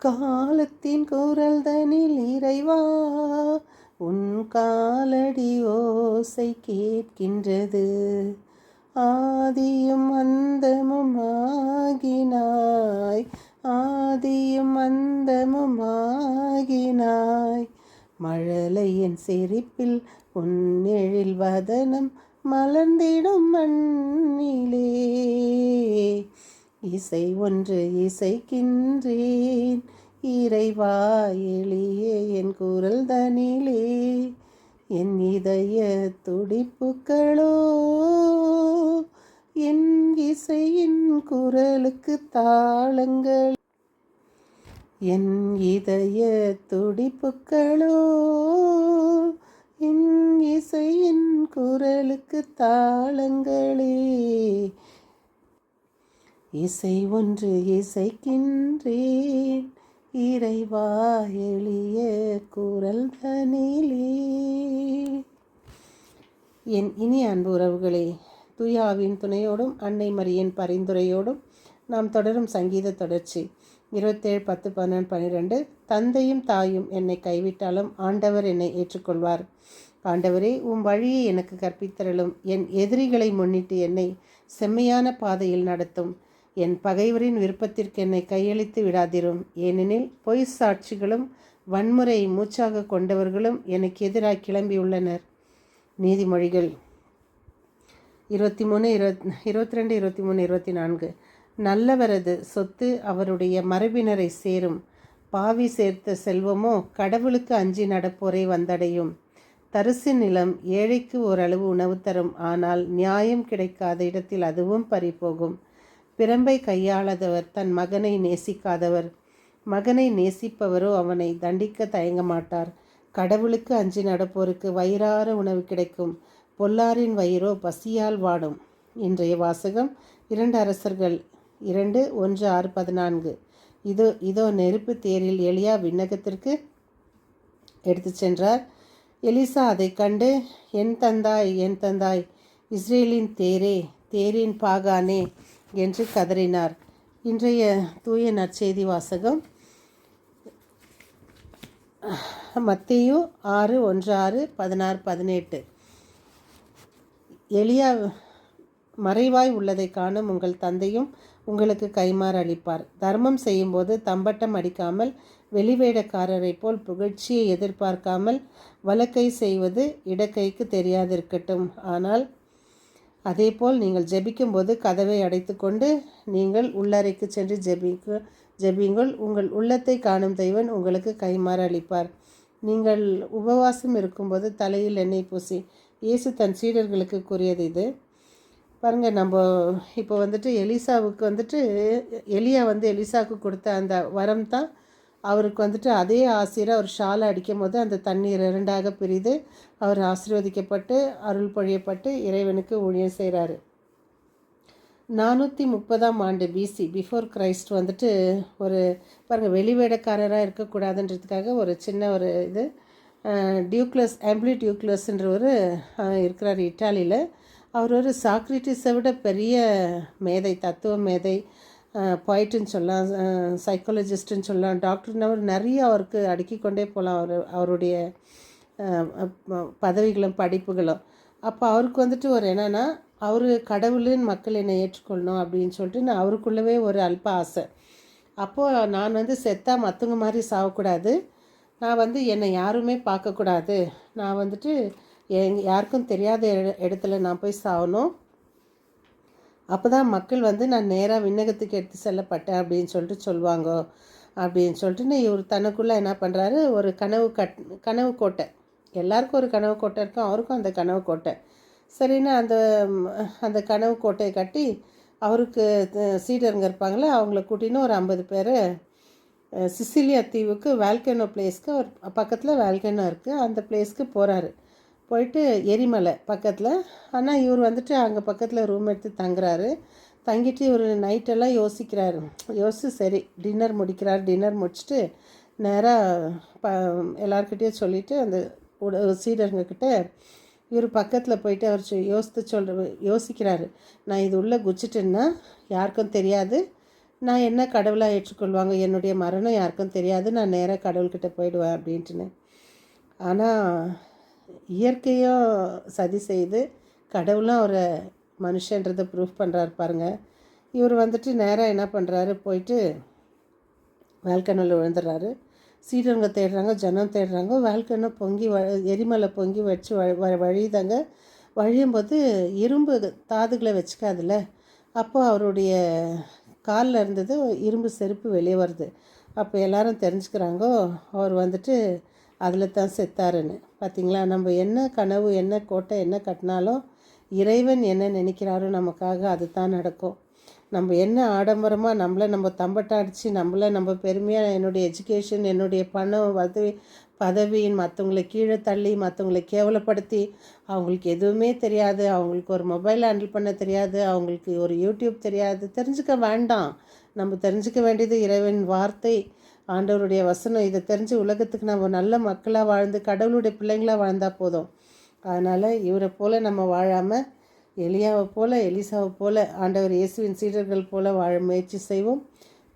காலத்தின் குரல் தனில் இறைவா உன் காலடி ஓசை கேட்கின்றது. ஆதியும் அந்தமும் ஆகினாய், ஆதியும் அந்தமும் ஆகினாய். மழலையின் சிரிப்பில் உன்னெழில் வதனம் மலர்ந்திடும் மண்ணிலே. இசை ஒன்று இசைக்கின்றேன் இறைவா, எளிய என் குரல் தனிலே. என் இதய துடிப்புக்களோ என் இசையின் குரலுக்கு தாளங்கள். என் இதய துடிப்புக்களோ என் இசையின் குரலுக்கு தாளங்களே. இசை ஒன்று இசைக்கின்றேன் இறைவா, எளிய குரல் தனிலே. என் இனிய அன்பு உறவுகளே, தூயாவின் துணையோடும் அன்னை மரியின் பரிந்துரையோடும் நாம் தொடரும் சங்கீத தொடர்ச்சி 27:10-12. தந்தையும் தாயும் என்னை கைவிட்டாலும் ஆண்டவர் என்னை ஏற்றுக்கொள்வார். ஆண்டவரே, வழியை எனக்கு கற்பித்தரலும். என் எதிரிகளை முன்னிட்டு என்னை செம்மையான பாதையில் நடத்தும். என் பகைவரின் விருப்பத்திற்கு என்னை கையளித்து விடாதிரும். ஏனெனில் பொய் சாட்சிகளும் வன்முறை மூச்சாக கொண்டவர்களும் எனக்கு எதிராக கிளம்பியுள்ளனர். நீதிமொழிகள் 23:22-24. நல்லவரது சொத்து அவருடைய மரபினரை சேரும். பாவி சேர்த்த செல்வமோ கடவுளுக்கு அஞ்சி நடப்போரை வந்தடையும். தரிசு நிலம் ஏழைக்கு ஓரளவு உணவு தரும், ஆனால் நியாயம் கிடைக்காத இடத்தில் அதுவும் பறிபோகும். பிரம்பை கையாளாதவர் தன் மகனை நேசிக்காதவர். மகனை நேசிப்பவரோ அவனை தண்டிக்க தயங்க மாட்டார். கடவுளுக்கு அஞ்சி நடப்போருக்கு வயிறார உணவு கிடைக்கும், பொல்லாரின் வயிறோ பசியால் வாடும். இன்றைய வாசகம் 2 அரசர்கள் 2:1-6-14. இதோ நெருப்பு தேரில் எலியா விண்ணகத்திற்கு எடுத்து சென்றார். எலிசா அதை கண்டு, என் தந்தாய், என் தந்தாய், இஸ்ரேலின் தேரே, தேரின் பாகானே என்று கதறினார். இன்றைய தூய நற்செய்தி வாசகம் மத்தேயு 6:1-6-16-18. எலியா மறைவாய் உள்ளதை காணும் உங்கள் தந்தையும் உங்களுக்கு கைமாறு அளிப்பார். தர்மம் செய்யும்போது தம்பட்டம் அடிக்காமல், வெளிவேடக்காரரை போல் புகழ்ச்சியை எதிர்பார்க்காமல், வலக்கை செய்வது இடக்கைக்கு தெரியாதிருக்கட்டும். ஆனால் அதேபோல் நீங்கள் ஜெபிக்கும்போது கதவை அடைத்து கொண்டு நீங்கள் உள்ளறைக்கு சென்று ஜெபியுங்கள். உங்கள் உள்ளத்தை காணும் தெய்வன் உங்களுக்கு கைமாறு அளிப்பார். நீங்கள் உபவாசம் இருக்கும்போது தலையில் எண்ணெய் பூசி. இயேசு தன் சீடர்களுக்கு கூறியது இது. பாருங்கள், நம்ம இப்போ எலிசாவுக்கு எலியா எலிசாவுக்கு கொடுத்த அந்த வரம் தான் அவருக்கு அதே ஆசிரியர் அவர் ஷாலை அடிக்கும் போது அந்த தண்ணீர் 2ஆக பிரிது அவர் ஆசீர்வதிக்கப்பட்டு அருள் பொழியப்பட்டு இறைவனுக்கு ஊழியம் செய்கிறாரு. 430ஆம் ஆண்டு பிசி பிஃபோர் கிரைஸ்ட் ஒரு பாருங்கள், வெளிவேடக்காரராக இருக்கக்கூடாதுன்றதுக்காக ஒரு சின்ன ஒரு இது டியூக்ளஸ் டியூக்ளஸ்ன்றவர் இருக்கிறார் இட்டாலியில். அவர் ஒரு சாக்ரட்டிஸை விட பெரிய மேதை, தத்துவ மேதை, பாய்ட்டுன்னு சொல்லலாம், சைக்காலஜிஸ்ட்டுன்னு சொல்லலாம், டாக்டர்னு அவர் நிறைய அவருக்கு அடுக்கிக்கொண்டே போகலாம் அவருடைய பதவிகளும் படிப்புகளும். அப்போ அவருக்கு ஒரு என்னென்னா, அவர் கடவுளின் மக்கள் என்னை ஏற்றுக்கொள்ளணும் அப்படின்னு சொல்லிட்டு அவருக்குள்ளவே ஒரு அல்ப ஆசை. அப்போது நான் செத்தா மற்றவங்க மாதிரி சாகக்கூடாது, நான் என்னை யாருமே பார்க்கக்கூடாது, நான் யாருக்கும் தெரியாத இடத்துல நான் போய் சாகணும், அப்போ தான் மக்கள் நான் நேராக விண்ணகத்துக்கு எடுத்து செல்லப்பட்டேன் அப்படின்னு சொல்லிட்டு சொல்லுவாங்க அப்படின்னு சொல்லிட்டு இவர் தனக்குள்ளே என்ன பண்ணுறாரு, ஒரு கனவு கோட்டை. எல்லாருக்கும் ஒரு கனவு கோட்டை இருக்கும், அவருக்கும் அந்த கனவு கோட்டை. சரின்னா அந்த கனவு கோட்டையை கட்டி அவருக்கு சீடருங்க இருப்பாங்களே அவங்கள கூட்டின்னு ஒரு 50 பேர் சிசிலியா தீவுக்கு வால்கனோ பிளேஸ்க்கு ஒரு பக்கத்தில் வால்கனோ இருக்குது, அந்த பிளேஸ்க்கு போகிறாரு. போயிட்டு எரிமலை பக்கத்தில். ஆனால் இவர் அங்கே பக்கத்தில் ரூம் எடுத்து தங்குறாரு. தங்கிட்டு இவர் நைட்டெல்லாம் யோசித்து சரி டின்னர் முடிக்கிறார். டின்னர் முடிச்சுட்டு நேராக எல்லார்கிட்டையும் சொல்லிவிட்டு அந்த சீடருங்கக்கிட்ட இவர் பக்கத்தில் போயிட்டு அவர் யோசிக்கிறாரு, நான் இது உள்ளே குச்சிட்டேன்னா யாருக்கும் தெரியாது, நான் என்ன கடவுளாக ஏற்றுக்கொள்வாங்க, என்னுடைய மரணம் யாருக்கும் தெரியாது, நான் நேராக கடவுள்கிட்ட போயிடுவேன் அப்படின்ட்டுன்னு. ஆனால் இயற்கையும் சதி செய்து கடவுளும் அவரை மனுஷன்றதை ப்ரூஃப் பண்ணுறாரு பாருங்க. இவர் வந்துட்டு நேராக என்ன பண்ணுறாரு, போயிட்டு வேல்கனலில் விழுந்துடுறாரு. சீடருங்க தேடுறாங்க, ஜனம் தேடுறாங்க. வேல்கனை பொங்கி எரிமலை பொங்கி வச்சு வழியுதாங்க. வழியும்போது இரும்பு தாதுகளை வச்சுக்காதுல்ல. அப்போ அவருடைய காலில் இருந்தது இரும்பு செருப்பு வெளியே வருது. அப்போ எல்லாரும் தெரிஞ்சுக்கிறாங்கோ அவர் வந்துட்டு அதில் தான் செத்தாருன்னு. பார்த்திங்களா, நம்ம என்ன கனவு, என்ன கோட்டை, என்ன கட்டினாலும் இறைவன் என்ன நினைக்கிறாரோ நமக்காக அது தான் நடக்கும். நம்ம என்ன ஆடம்பரமாக நம்ம தம்பட்டை அடித்து நம்ம பெருமையாக என்னுடைய எஜுகேஷன், என்னுடைய பணம், பதவியின் மற்றவங்களை கீழே தள்ளி, மற்றவங்களை கேவலப்படுத்தி, அவங்களுக்கு எதுவுமே தெரியாது, அவங்களுக்கு ஒரு மொபைல் ஹேண்டில் பண்ண தெரியாது, அவங்களுக்கு ஒரு யூடியூப் தெரியாது, தெரிஞ்சுக்க வேண்டாம். நம்ம தெரிஞ்சுக்க வேண்டியது இறைவன் வார்த்தை, ஆண்டவருடைய வசனம். இதை தெரிஞ்சு உலகத்துக்கு நம்ம நல்ல மக்களாக வாழ்ந்து கடவுளுடைய பிள்ளைங்களாக வாழ்ந்தால் போதும். அதனால் இவரை போல் நம்ம வாழாமல் எலியாவை போல், எலிசாவை போல், ஆண்டவர் இயேசுவின் சீடர்கள் போல் வாழ முயற்சி செய்வோம்.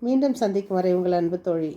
மீண்டும் சந்திக்கும் வரை உங்கள் அன்பு தோழி.